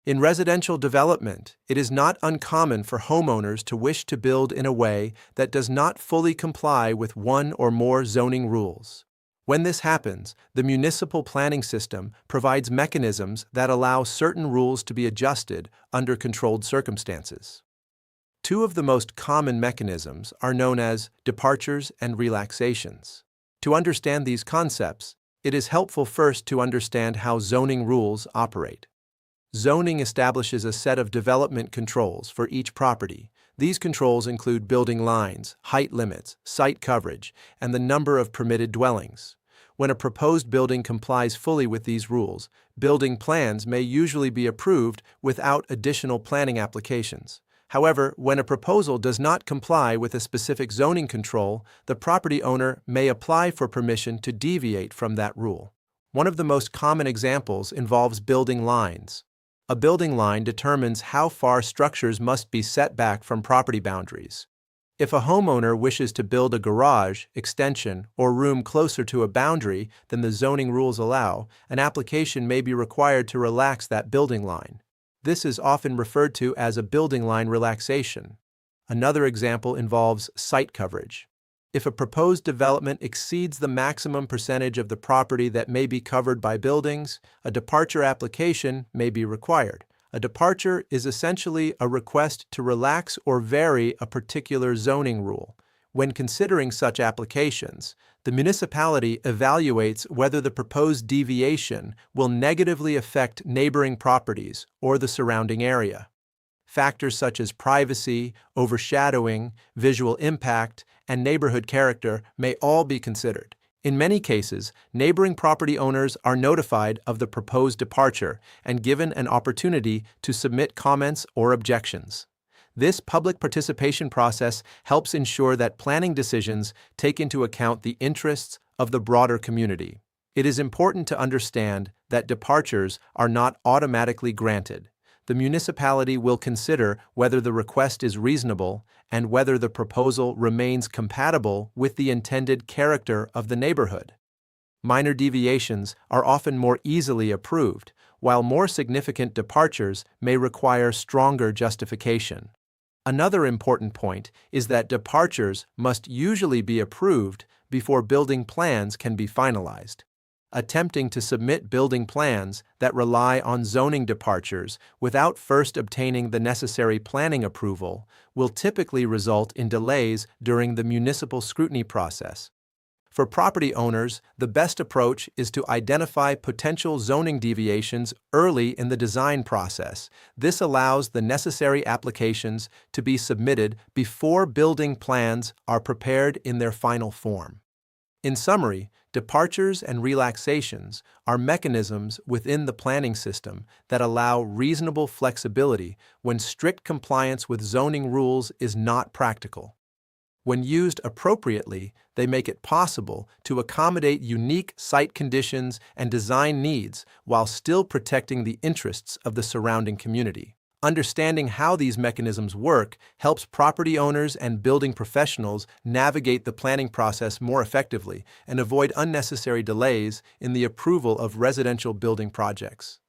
In residential development, it is not uncommon for homeowners to wish to build in a way that does not fully comply with one or more zoning rules. When this happens, the municipal planning system provides mechanisms that allow certain rules to be adjusted under controlled circumstances. Two of the most common mechanisms are known as departures and relaxations. To understand these concepts, it is helpful first to understand how zoning rules operate. Zoning establishes a set of development controls for each property. These controls include building lines, height limits, site coverage, and the number of permitted dwellings. When a proposed building complies fully with these rules, building plans may usually be approved without additional planning applications. However, when a proposal does not comply with a specific zoning control, the property owner may apply for permission to deviate from that rule. One of the most common examples involves building lines. A building line determines how far structures must be set back from property boundaries. If a homeowner wishes to build a garage, extension, or room closer to a boundary than the zoning rules allow, an application may be required to relax that building line. This is often referred to as a building line relaxation. Another example involves site coverage. If a proposed development exceeds the maximum percentage of the property that may be covered by buildings, a departure application may be required. A departure is essentially a request to relax or vary a particular zoning rule. When considering such applications, the municipality evaluates whether the proposed deviation will negatively affect neighboring properties or the surrounding area. Factors such as privacy, overshadowing, visual impact, and neighborhood character may all be considered. In many cases, neighboring property owners are notified of the proposed departure and given an opportunity to submit comments or objections. This public participation process helps ensure that planning decisions take into account the interests of the broader community. It is important to understand that departures are not automatically granted. The municipality will consider whether the request is reasonable and whether the proposal remains compatible with the intended character of the neighborhood. Minor deviations are often more easily approved, while more significant departures may require stronger justification. Another important point is that departures must usually be approved before building plans can be finalized. Attempting to submit building plans that rely on zoning departures without first obtaining the necessary planning approval will typically result in delays during the municipal scrutiny process. For property owners, the best approach is to identify potential zoning deviations early in the design process. This allows the necessary applications to be submitted before building plans are prepared in their final form. In summary, departures and relaxations are mechanisms within the planning system that allow reasonable flexibility when strict compliance with zoning rules is not practical. When used appropriately, they make it possible to accommodate unique site conditions and design needs while still protecting the interests of the surrounding community. Understanding how these mechanisms work helps property owners and building professionals navigate the planning process more effectively and avoid unnecessary delays in the approval of residential building projects.